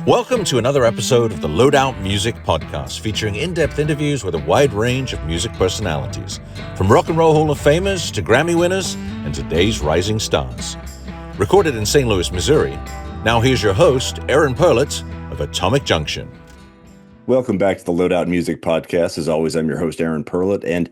Welcome to another episode of the Loadout Music Podcast, featuring in-depth interviews with a wide range of music personalities, from rock and roll Hall of Famers to Grammy winners and today's rising stars. Recorded in St. Louis, Missouri, now here's your host, Aaron Perlitz of Atomic Junction. Welcome back to the Loadout Music Podcast. As always, I'm your host, Aaron Perlitz, and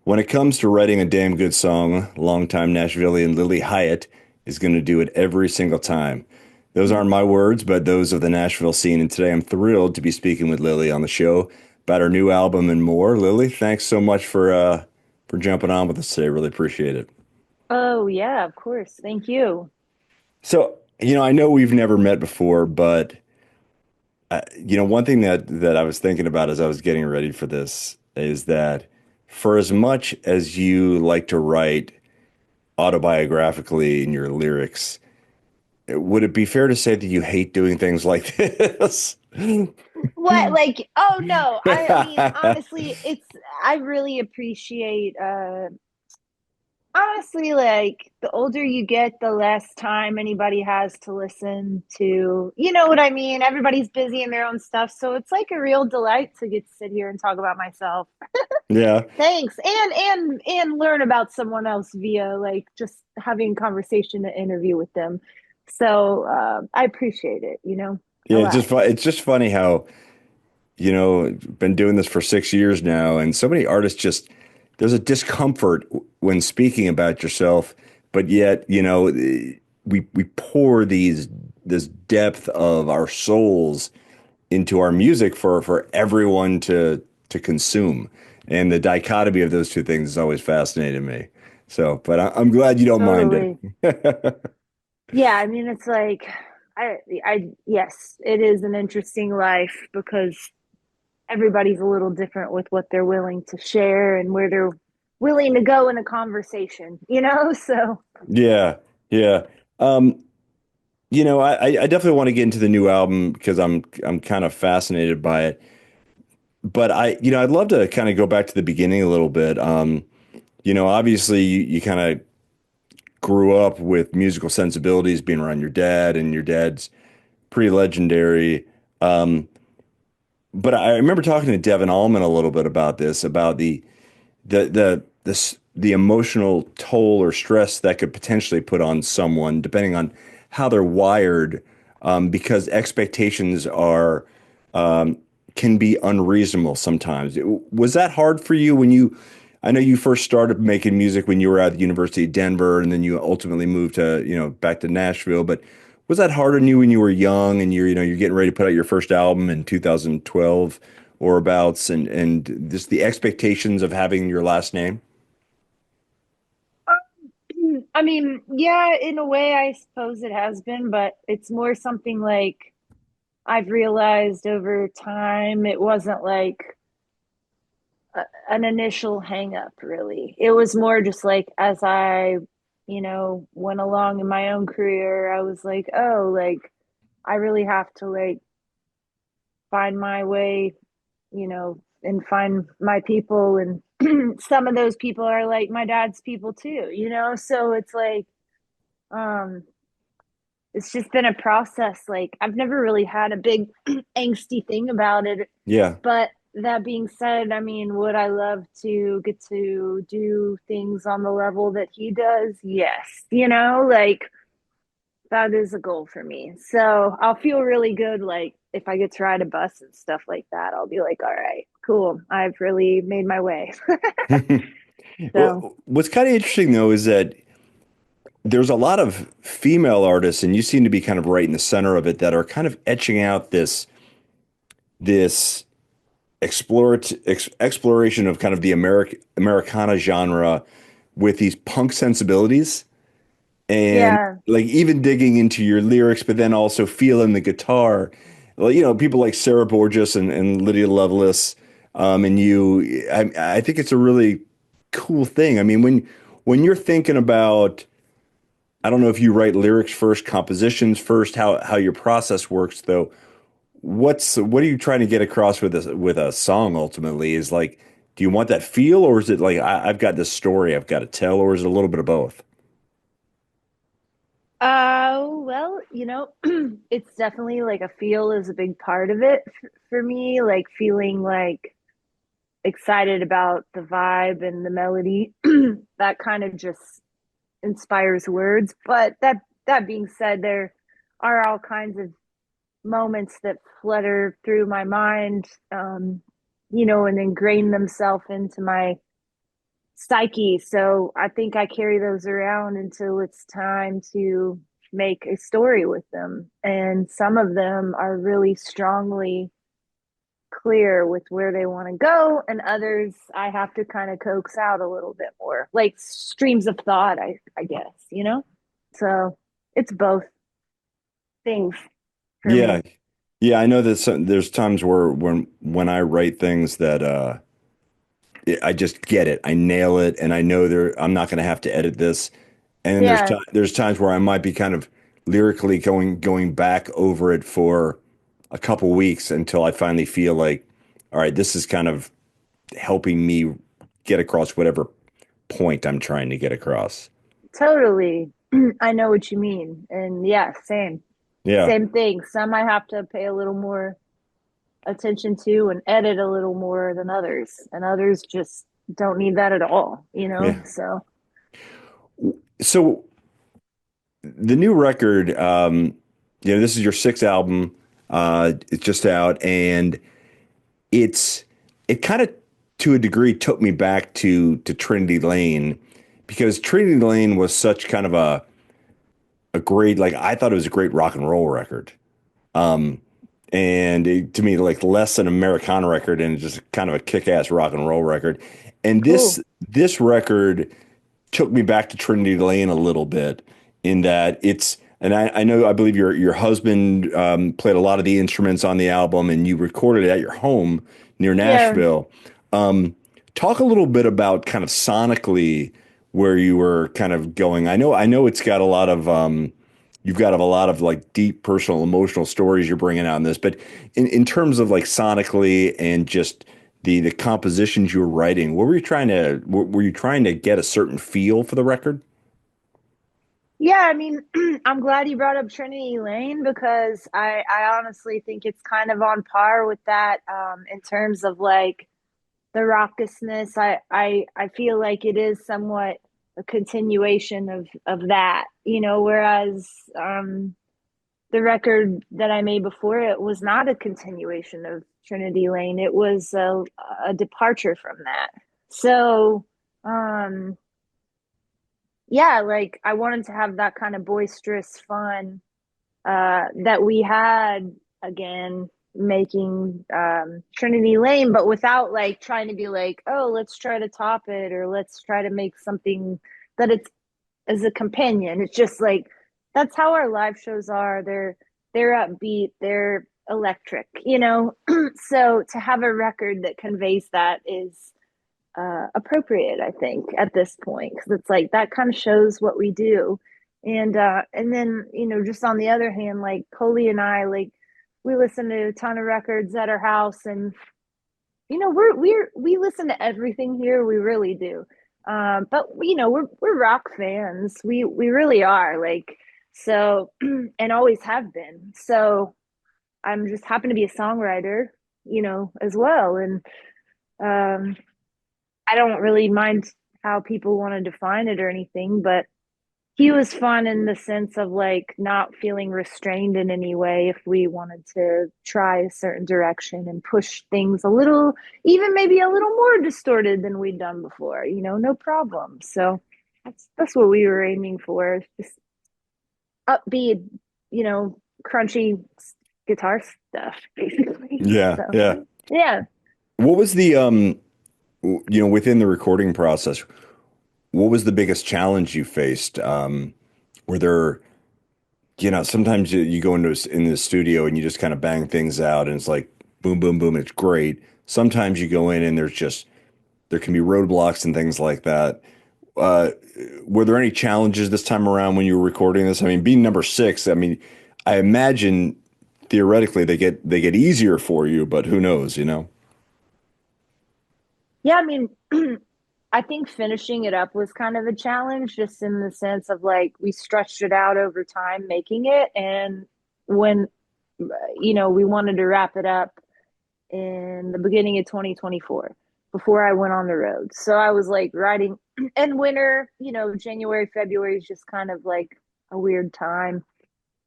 when it comes to writing a damn good song, longtime Nashvilleian Lilly Hyatt is going to do it every single time. Those aren't my words, but those of the Nashville scene. And today I'm thrilled to be speaking with Lilly on the show about her new album and more. Lilly, thanks so much for jumping on with us today. Really appreciate it. Oh, yeah, of course. Thank you. So, I know we've never met before, but, one thing that I was thinking about as I was getting ready for this is that for as much as you like to write autobiographically in your lyrics, would it be fair to say that you hate doing things like this? What? Like, oh, no. I mean, honestly, I really appreciate, honestly, like, the older you get, the less time anybody has to listen to, you know what I mean? Everybody's busy in their own stuff. So it's like a real delight to get to sit here and talk about myself. Yeah. Thanks. And learn about someone else via, like, just having conversation and interview with them. So I appreciate it, Yeah, it's just funny how, been doing this for 6 years now, and so many artists there's a discomfort when speaking about yourself, but yet, we pour this depth of our souls into our music for everyone to consume. And the dichotomy of those two things has always fascinated me. So, but I'm glad you don't mind it. Yeah, I mean, it's like, yes, it is an interesting life because everybody's a little different with what they're willing to share and where they're willing to go in a conversation, So, Yeah, yeah. I definitely want to get into the new album because I'm kind of fascinated by it. But I'd love to kind of go back to the beginning a little bit. Obviously you kind of grew up with musical sensibilities being around your dad, and your dad's pretty legendary. But I remember talking to Devin Allman a little bit about this, about the emotional toll or stress that could potentially put on someone, depending on how they're wired, because expectations can be unreasonable sometimes. Was that hard for you I know you first started making music when you were at the University of Denver, and then you ultimately moved to, back to Nashville. But was that hard on you when you were young and you're getting ready to put out your first album in 2012 or abouts, and just the expectations of having your last name? I mean, yeah, in a way, I suppose it has been, but it's more something like I've realized over time, it wasn't like an initial hang up, really. It was more just like as I, went along in my own career, I was like, oh, like I really have to like find my way, and find my people. And some of those people are like my dad's people too, So it's like, um, it's just been a process. Like I've never really had a big angsty thing about it. Yeah. But that being said, I mean, would I love to get to do things on the level that he does? Yes. Like that is a goal for me. So I'll feel really good. Like if I get to ride a bus and stuff like that, I'll be like, all right, cool. I've really made my way. So What's kind of interesting though is that there's a lot of female artists, and you seem to be kind of right in the center of it, that are kind of etching out this exploration of kind of the Americana genre with these punk sensibilities, and yeah. like even digging into your lyrics, but then also feeling the guitar. Well, people like Sarah Borges and Lydia Loveless, and you. I think it's a really cool thing. I mean, when you're thinking about, I don't know if you write lyrics first, compositions first, how your process works though. What are you trying to get across with a song ultimately? Is like, do you want that feel, or is it like I've got this story I've got to tell, or is it a little bit of both? Well, it's definitely like a feel is a big part of it for me, like feeling like excited about the vibe and the melody. That kind of just inspires words. But that being said, there are all kinds of moments that flutter through my mind, and ingrain themselves into my psyche. So I think I carry those around until it's time to make a story with them. And some of them are really strongly clear with where they want to go, and others I have to kind of coax out a little bit more, like streams of thought, I guess. So it's both things for Yeah. me. Yeah, I know that there's times where when I write things that I just get it. I nail it and I know I'm not going to have to edit this. And then Yeah, there's times where I might be kind of lyrically going back over it for a couple weeks until I finally feel like, all right, this is kind of helping me get across whatever point I'm trying to get across. totally. I know what you mean. And yeah, Yeah. same thing. Some I have to pay a little more attention to and edit a little more than others, and others just don't need that at all. Yeah. So So the new record, this is your sixth album. It's just out, and it's it kind of to a degree took me back to Trinity Lane because Trinity Lane was such kind of a great, like, I thought it was a great rock and roll record. And to me, like, less an Americana record and just kind of a kick-ass rock and roll record. And this cool. this record took me back to Trinity Lane a little bit in that and I know, I believe your husband played a lot of the instruments on the album and you recorded it at your home near Yeah, Nashville. Um, Talk a little bit about kind of sonically where you were kind of going. I know it's got a lot of you've got a lot of like deep personal emotional stories you're bringing out in this, but in terms of like sonically and just the compositions you were writing, what were you trying to get a certain feel for the record? yeah. I mean, I'm glad you brought up Trinity Lane because I honestly think it's kind of on par with that, in terms of like the raucousness. I feel like it is somewhat a continuation of that, whereas the record that I made before it was not a continuation of Trinity Lane. It was a departure from that. So, um, yeah, like I wanted to have that kind of boisterous fun that we had again making Trinity Lane, but without like trying to be like, oh, let's try to top it or let's try to make something that it's as a companion. It's just like that's how our live shows are. They're upbeat, they're electric. So to have a record that conveys that is appropriate, I think, at this point, because it's like that kind of shows what we do. And then just on the other hand, like Coley and I, like we listen to a ton of records at our house, and we listen to everything here. We really do. But we're rock fans. We really are, like, so, and always have been. So I'm just happen to be a songwriter, as well. And um, I don't really mind how people want to define it or anything, but he was fun in the sense of like not feeling restrained in any way if we wanted to try a certain direction and push things a little, even maybe a little more distorted than we'd done before, no problem. So that's what we were aiming for, just upbeat, crunchy guitar stuff, basically. Yeah, So yeah. yeah. What was the within the recording process, what was the biggest challenge you faced? Were there, sometimes you go in the studio and you just kind of bang things out and it's like boom, boom, boom, it's great. Sometimes you go in and there can be roadblocks and things like that. Uh, were there any challenges this time around when you were recording this? I mean, being number six, I mean, I imagine theoretically they get easier for you, but who knows, you know? Yeah, I mean, I think finishing it up was kind of a challenge, just in the sense of like we stretched it out over time making it. And when, we wanted to wrap it up in the beginning of 2024 before I went on the road. So I was like writing, and winter, January, February is just kind of like a weird time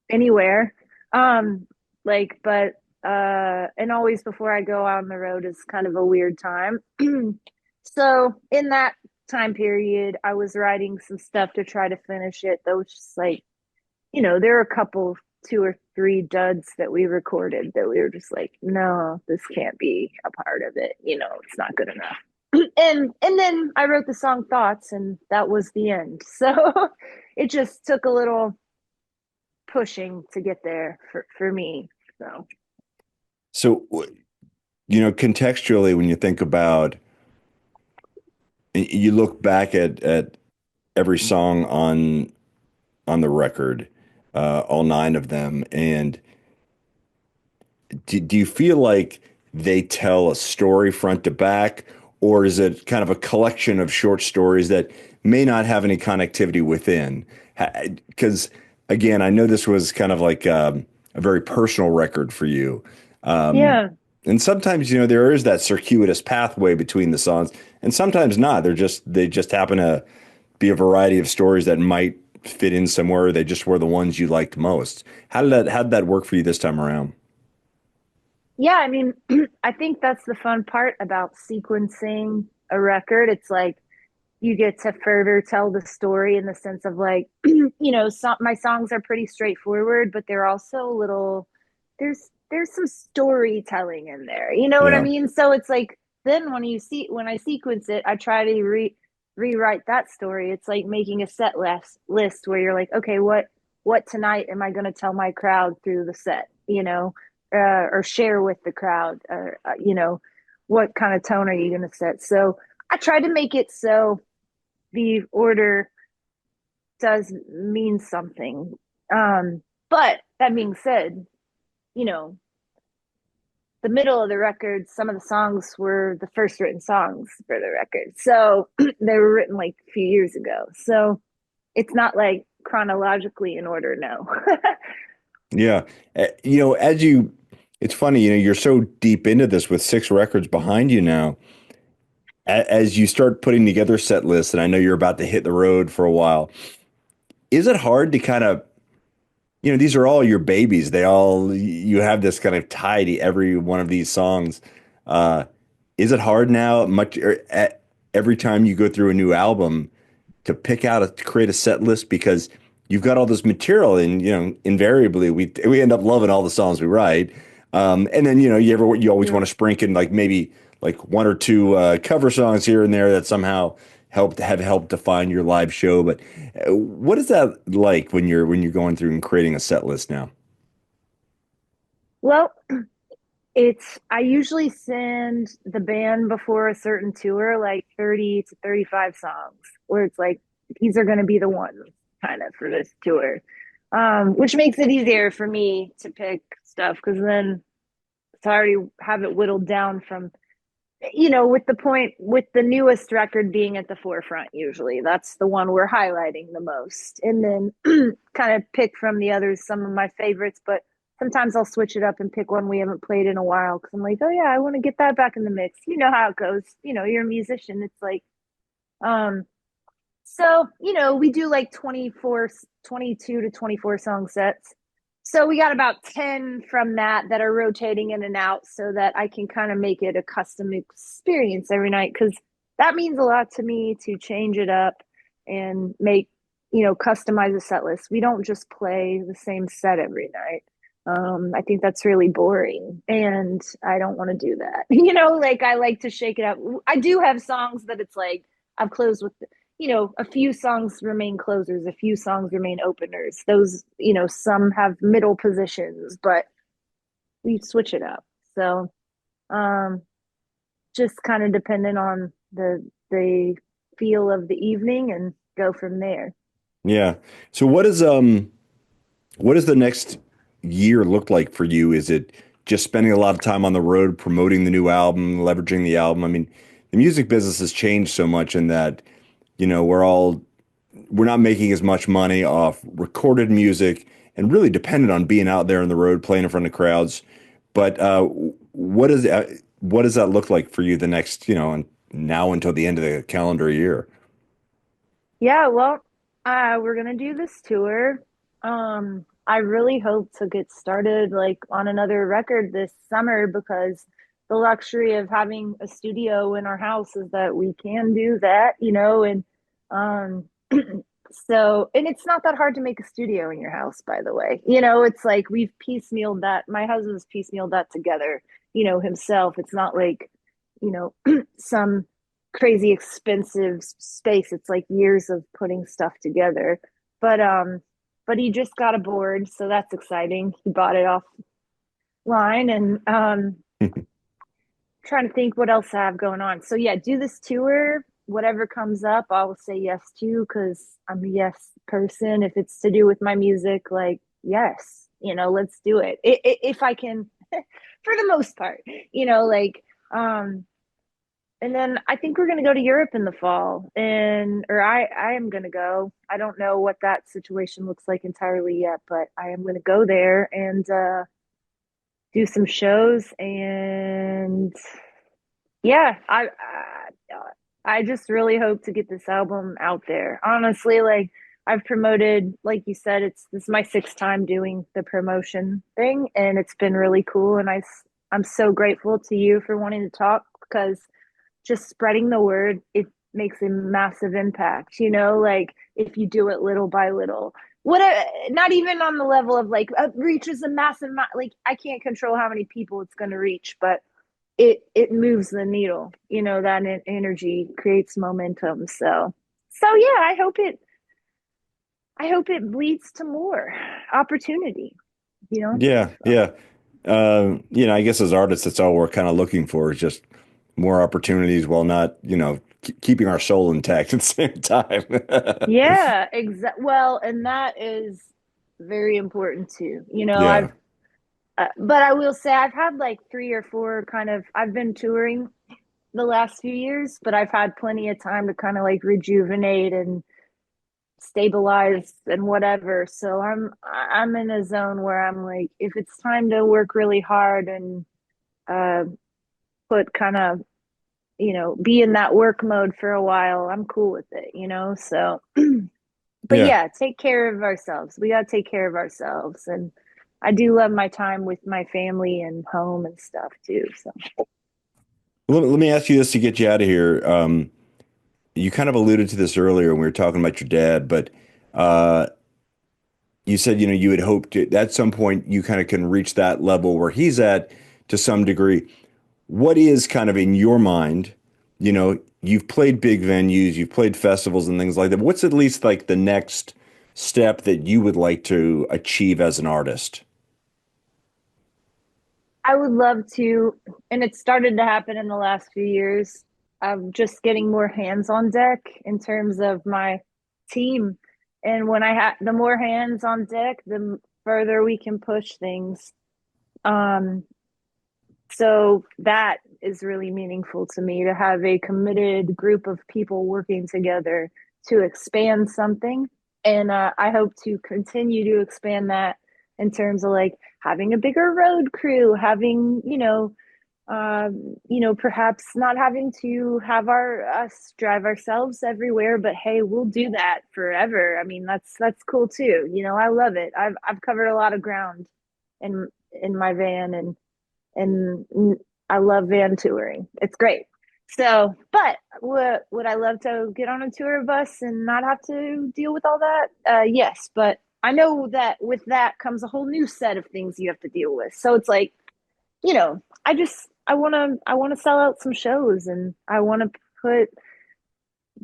anywhere. But and always before I go out on the road is kind of a weird time. So in that time period, I was writing some stuff to try to finish it. That was just like, there are a couple, two or three duds that we recorded that we were just like, no, this can't be a part of it. It's not good enough. And then I wrote the song Thoughts, and that was the end. So it just took a little pushing to get there for me. So, contextually, when you think about, you look back at every song on the record, all nine of them, and do you feel like they tell a story front to back, or is it kind of a collection of short stories that may not have any connectivity within? Because again, I know this was kind of like a very personal record for you. Um, Yeah. and sometimes, there is that circuitous pathway between the songs, and sometimes not. They just happen to be a variety of stories that might fit in somewhere. They just were the ones you liked most. How did that work for you this time around? Yeah, I mean, I think that's the fun part about sequencing a record. It's like you get to further tell the story in the sense of like, my songs are pretty straightforward, but they're also a little, there's some storytelling in there. You know what I Yeah. mean? So it's like then when I sequence it, I try to rewrite that story. It's like making a list where you're like, okay, what tonight am I going to tell my crowd through the set? Or share with the crowd, or what kind of tone are you going to set? So I tried to make it so the order does mean something. But that being said, you know, the middle of the record, some of the songs were the first written songs for the record. So they were written like a few years ago. So it's not like chronologically in order, no. Yeah. It's funny, you're so deep into this with six records behind you now. As you start putting together set lists, and I know you're about to hit the road for a while, is it hard to kind of, these are all your babies. You have this kind of tie to every one of these songs. Uh, is it hard now, every time you go through a new album, to to create a set list because you've got all this material and invariably we end up loving all the songs we write, and then you always Yeah. want to sprinkle in like maybe like one or two cover songs here and there that somehow helped define your live show. But what is that like when you're going through and creating a set list now? Well, I usually send the band before a certain tour like 30 to 35 songs where it's like these are going to be the ones kind of for this tour. Which makes it easier for me to pick stuff because then it's already have it whittled down from, with the newest record being at the forefront. Usually that's the one we're highlighting the most, and then kind of pick from the others some of my favorites. But sometimes I'll switch it up and pick one we haven't played in a while because I'm like, oh yeah, I want to get that back in the mix. You know how it goes. You're a musician. It's like, um so, we do like 22 to 24 song sets. So we got about 10 from that are rotating in and out so that I can kind of make it a custom experience every night because that means a lot to me to change it up and make, customize a set list. We don't just play the same set every night. I think that's really boring and I don't want to do that. Like I like to shake it up. I do have songs that it's like I've closed with, a few songs remain closers, a few songs remain openers. Those, some have middle positions, but we switch it up. So, um, just kind of dependent on the feel of the evening and go from there. Yeah. So what does the next year look like for you? Is it just spending a lot of time on the road promoting the new album, leveraging the album? I mean, the music business has changed so much in that, we're not making as much money off recorded music and really dependent on being out there on the road playing in front of crowds. But what does that look like for you the next, and now until the end of the calendar year? Yeah, well, we're gonna do this tour. I really hope to get started like on another record this summer because the luxury of having a studio in our house is that we can do that, and um so and it's not that hard to make a studio in your house, by the way. It's like we've piecemealed that. My husband's piecemealed that together, himself. It's not like, some crazy expensive space. It's like years of putting stuff together. But he just got a board, so that's exciting. He bought it offline and trying to think what else I have going on. So yeah, do this tour. Whatever comes up, I'll say yes to because I'm a yes person. If it's to do with my music, like yes, let's do it. If I can, for the most part, like and then I think we're going to go to Europe in the fall, or I am going to go. I don't know what that situation looks like entirely yet, but I am going to go there and do some shows. And yeah, I just really hope to get this album out there. Honestly, like I've promoted, like you said, this is my sixth time doing the promotion thing, and it's been really cool. And I'm so grateful to you for wanting to talk because just spreading the word, it makes a massive impact, like if you do it little by little. What not even on the level of like reaches a massive like I can't control how many people it's going to reach, but it moves the needle, that energy creates momentum. So yeah, I hope it leads to more opportunity, you know Yeah, so. yeah. I guess as artists, that's all we're kind of looking for is just more opportunities while not, keeping our soul intact at the same time. Yeah, well, and that is very important too. Yeah. But I will say I've had like three or four I've been touring the last few years, but I've had plenty of time to kind of like rejuvenate and stabilize and whatever. So I'm in a zone where I'm like, if it's time to work really hard and uh, put kind of, be in that work mode for a while, I'm cool with it. So but Yeah. yeah, take care of ourselves. We got to take care of ourselves. And I do love my time with my family and home and stuff too. So Let me ask you this to get you out of here. You kind of alluded to this earlier when we were talking about your dad, but uh, you said, you had hoped at some point you kind of can reach that level where he's at to some degree. What is kind of in your mind, you've played big venues, you've played festivals and things like that. What's at least like the next step that you would like to achieve as an artist? I would love to, and it started to happen in the last few years, of just getting more hands on deck in terms of my team. And when I have the more hands on deck, the further we can push things. Um, so that is really meaningful to me to have a committed group of people working together to expand something. And I hope to continue to expand that in terms of like having a bigger road crew, having, perhaps not having to have us drive ourselves everywhere, but hey, we'll do that forever. I mean, that's cool too. I love it. I've covered a lot of ground in my van and I love van touring. It's great. So, but would I love to get on a tour bus and not have to deal with all that? Yes, but I know that with that comes a whole new set of things you have to deal with. So it's like, I want to sell out some shows and I want to put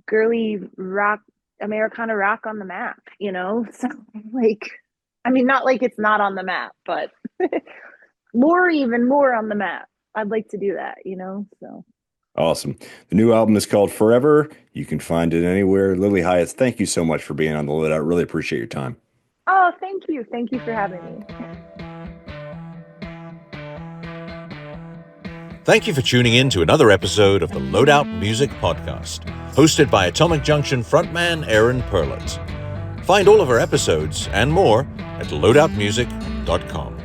girly rock Americana rock on the map. So like, I mean, not like it's not on the map, but even more on the map. I'd like to do that. So. Awesome. The new album is called Forever. You can find it anywhere. Lilly Hyatt, thank you so much for being on the lid. I really appreciate your time. Oh, thank you. Thank you for having me. Thank you for tuning in to another episode of the Loadout Music Podcast, hosted by Atomic Junction frontman Aaron Perlett. Find all of our episodes and more at loadoutmusic.com.